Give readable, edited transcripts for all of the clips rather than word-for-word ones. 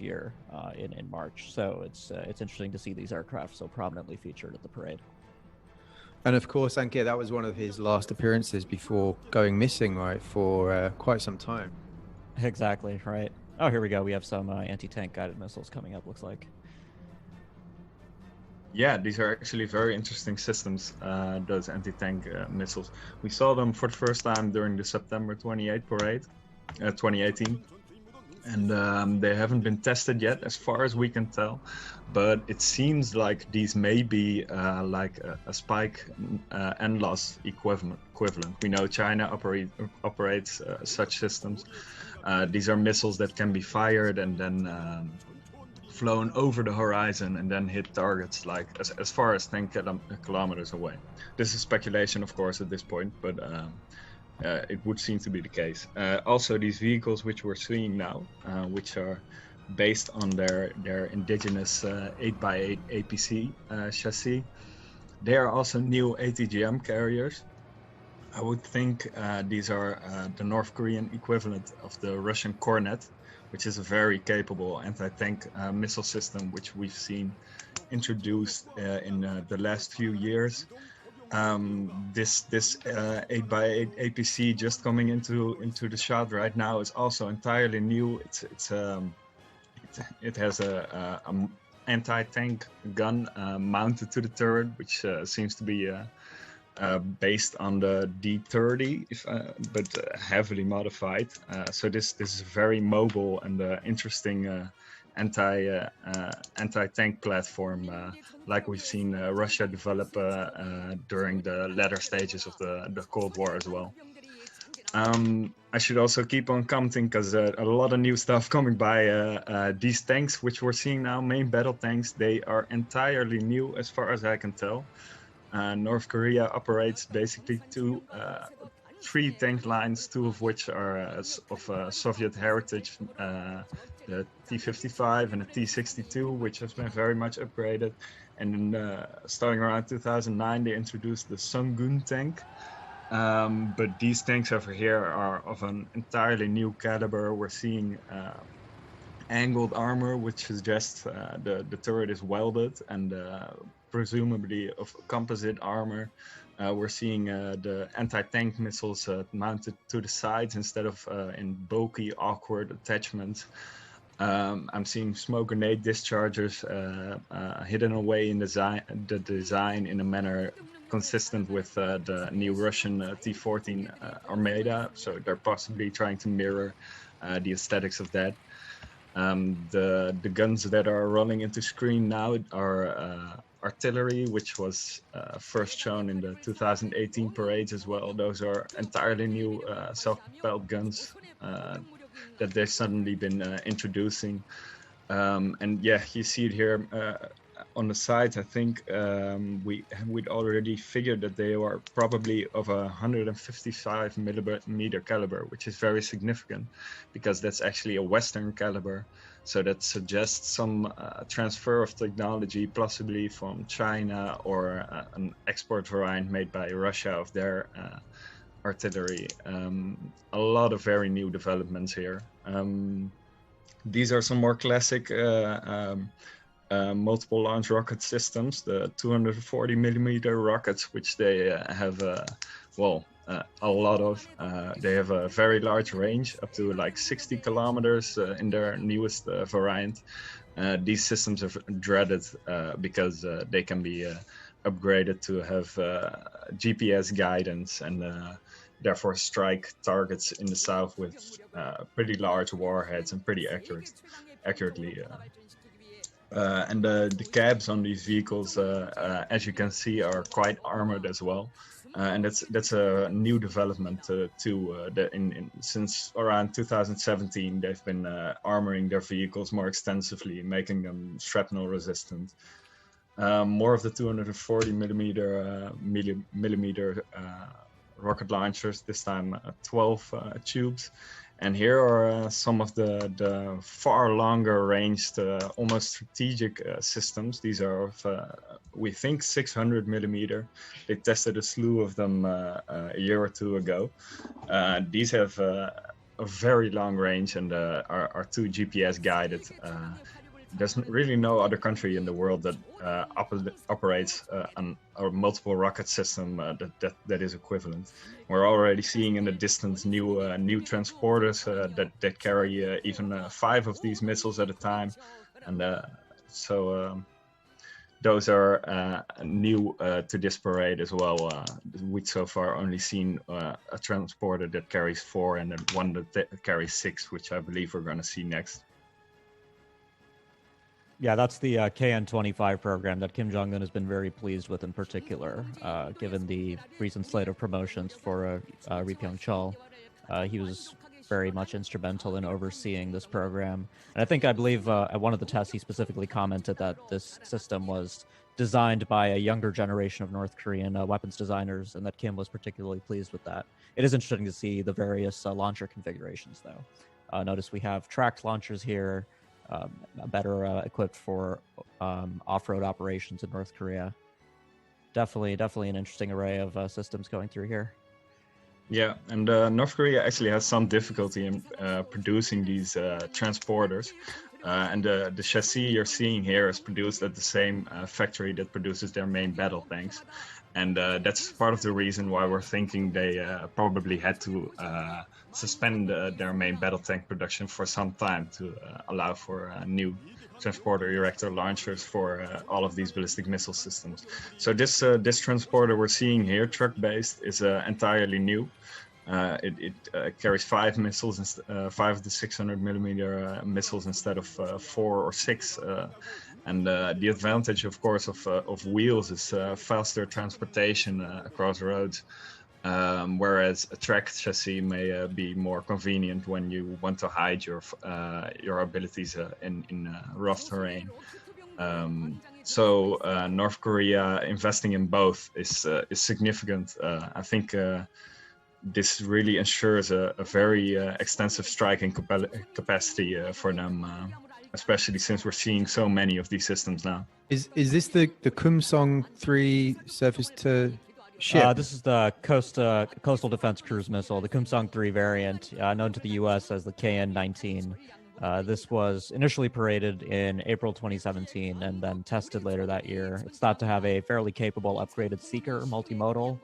year in March. So it's interesting to see these aircraft so prominently featured at the parade. And of course, Ankit, that was one of his last appearances before going missing, right, for quite some time. Exactly, right. Oh, here we go. We have some anti-tank guided missiles coming up, looks like. Yeah, these are actually very interesting systems, those anti-tank missiles. We saw them for the first time during the September 28 parade, 2018. And they haven't been tested yet, as far as we can tell. But it seems like these may be like a spike and loss equivalent. We know China operates such systems. These are missiles that can be fired and then flown over the horizon and then hit targets like as far as 10 kilometers away. This is speculation, of course, at this point, but it would seem to be the case. Also, these vehicles which we're seeing now, which are based on their indigenous 8x8 APC chassis, they are also new ATGM carriers. I would think these are the North Korean equivalent of the Russian Kornet, which is a very capable anti-tank missile system, which we've seen introduced in the last few years. This 8x8 APC just coming into the shot right now is also entirely new. It has a anti-tank gun mounted to the turret, which seems to be based on the D30, but heavily modified. So this is a very mobile and interesting anti-tank platform, like we've seen Russia develop during the latter stages of the Cold War as well. I should also keep on commenting because a lot of new stuff coming by. These tanks, which we're seeing now, main battle tanks, they are entirely new as far as I can tell. North Korea operates basically three tank lines, two of which are of Soviet heritage, the T-55 and the T-62, which has been very much upgraded. And starting around 2009, they introduced the Sungun tank. But these tanks over here are of an entirely new caliber. We're seeing angled armor, which suggests the turret is welded and presumably of composite armor. We're seeing the anti-tank missiles mounted to the sides instead of in bulky, awkward attachments. I'm seeing smoke grenade dischargers hidden away in the design in a manner consistent with the new Russian T-14 Armada. So they're possibly trying to mirror the aesthetics of that. The guns that are rolling into screen now are artillery, which was first shown in the 2018 parades as well. Those are entirely new self-propelled guns that they've suddenly been introducing. And yeah, you see it here on the sides. I think we'd already figured that they were probably of a 155 millimeter caliber, which is very significant because that's actually a Western caliber. So that suggests some transfer of technology, possibly from China or an export variant made by Russia of their artillery. A lot of very new developments here. These are some more classic multiple launch rocket systems, the 240 millimeter rockets, which they have a lot of. They have a very large range, up to like 60 kilometers in their newest variant. These systems are dreaded because they can be upgraded to have GPS guidance and therefore strike targets in the south with pretty large warheads and pretty accurately. And the cabs on these vehicles, as you can see, are quite armored as well. And that's a new development too. Since around 2017, they've been armoring their vehicles more extensively, making them shrapnel resistant. More of the 240 millimeter rocket launchers, this time 12 tubes. And here are some of the far longer ranged, almost strategic systems. These are of, we think, 600 millimeter. They tested a slew of them a year or two ago. These have a very long range and are too GPS guided. There's really no other country in the world that operates a multiple rocket system that is equivalent. We're already seeing in the distance new transporters that carry even 5 of these missiles at a time, and those are new to this parade as well. We've so far only seen a transporter that carries 4 and then one that carries 6, which I believe we're going to see next. Yeah, that's the KN-25 program that Kim Jong-un has been very pleased with in particular, given the recent slate of promotions for Ri Pyeong-chul. He was very much instrumental in overseeing this program. And I believe at one of the tests he specifically commented that this system was designed by a younger generation of North Korean weapons designers, and that Kim was particularly pleased with that. It is interesting to see the various launcher configurations, though. Notice we have tracked launchers here, better equipped for off-road operations in North Korea. Definitely an interesting array of systems going through here. Yeah, and North Korea actually has some difficulty in producing these transporters. And the chassis you're seeing here is produced at the same factory that produces their main battle tanks. And that's part of the reason why we're thinking they probably had to suspend their main battle tank production for some time to allow for new transporter erector launchers for all of these ballistic missile systems. So this transporter we're seeing here, truck-based, is entirely new. It carries 5 missiles, 5 of the 600 millimeter missiles instead of 4 or 6. And the advantage, of course, of wheels is faster transportation across roads, whereas a tracked chassis may be more convenient when you want to hide your abilities in rough terrain. So North Korea investing in both is significant. I think this really ensures a very extensive striking capacity for them. Especially since we're seeing so many of these systems now. Is this the Kumsong 3 surface-to-ship? This is the Coastal Defense Cruise Missile, the Kumsong 3 variant, known to the U.S. as the KN-19. This was initially paraded in April 2017 and then tested later that year. It's thought to have a fairly capable upgraded seeker multimodal.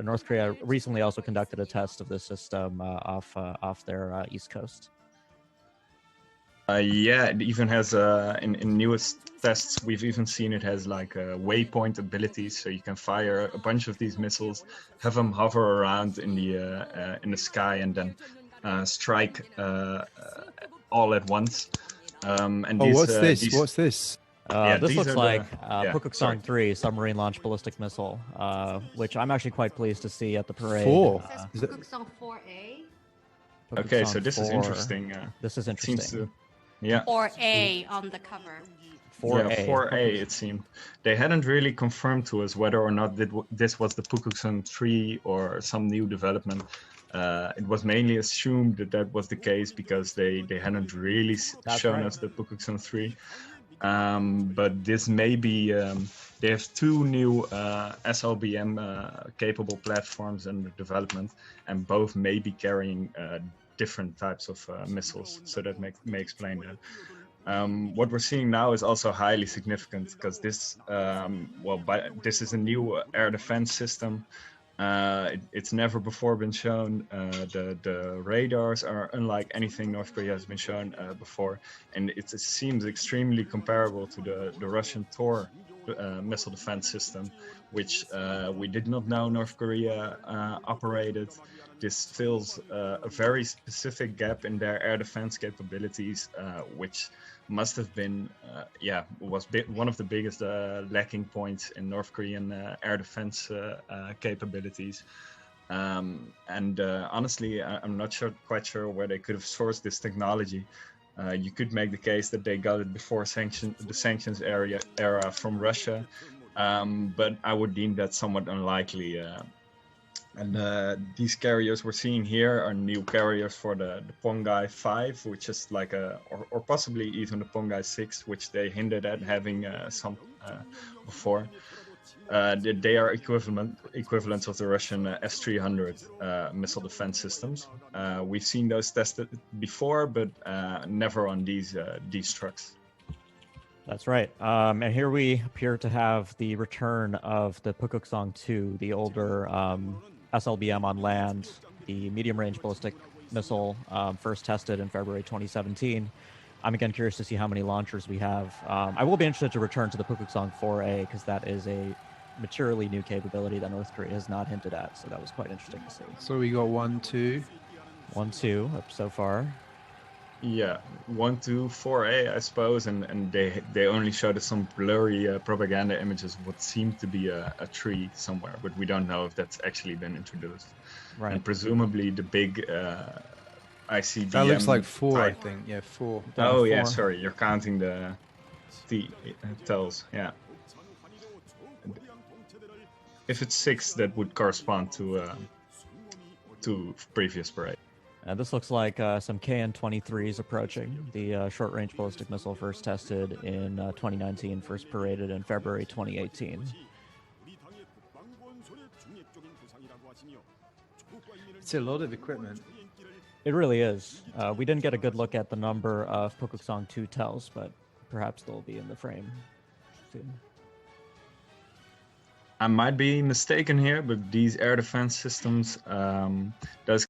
North Korea recently also conducted a test of this system off their east coast. Yeah, it even has in newest tests we've even seen it has like waypoint abilities, so you can fire a bunch of these missiles, have them hover around in the sky, and then strike all at once. And what's this? What's this? This looks like Pukguksong 3 submarine launch ballistic missile, which I'm actually quite pleased to see at the parade. 4. It says Pukguksong 4A. Okay, so this is interesting. This is interesting. Seems to, yeah. 4A on the cover. 4A. Yeah, 4A it seemed. They hadn't really confirmed to us whether or not this was the Pukguksong 3 or some new development. It was mainly assumed that was the case because they hadn't really shown us the Pukguksong 3. But this may be, they have 2 new SLBM capable platforms under development, and both may be carrying different types of missiles, so that may explain that. What we're seeing now is also highly significant because this, this is a new air defense system. It's never before been shown. The radars are unlike anything North Korea has been shown before, and it seems extremely comparable to the Russian Tor missile defense system, which we did not know North Korea operated. This fills a very specific gap in their air defense capabilities, which must have been, one of the biggest lacking points in North Korean air defense capabilities. Honestly, I'm not quite sure where they could have sourced this technology. You could make the case that they got it before the sanctions era from Russia, but I would deem that somewhat unlikely. These carriers we're seeing here are new carriers for the Pongai 5, which is like or possibly even the Pongai 6, which they hinted at having some before. They are equivalents of the Russian S-300 missile defense systems. We've seen those tested before, but never on these trucks. That's right. And here we appear to have the return of the Pukguksong 2, the older SLBM on land, the medium-range ballistic missile, first tested in February 2017. I'm again curious to see how many launchers we have. I will be interested to return to the Pukguksong 4A because that is a materially new capability that North Korea has not hinted at. So that was quite interesting to see. So we got 1, 2. 1, 2 up so far. Yeah, 1, 2, 4A, I suppose, and they only showed us some blurry propaganda images of what seemed to be a tree somewhere, but we don't know if that's actually been introduced. Right. And presumably the big ICBM. That looks like 4, type. I think. Yeah, 4. Oh yeah, 4. sorry, you're counting the tells. Yeah. If it's 6, that would correspond to previous parade. This looks like some KN-23s approaching. The short-range ballistic missile first tested in 2019, first paraded in February 2018. It's a lot of equipment. It really is. We didn't get a good look at the number of Pukguksong 2 tells, but perhaps they'll be in the frame soon. I might be mistaken here, but these air defense systems, those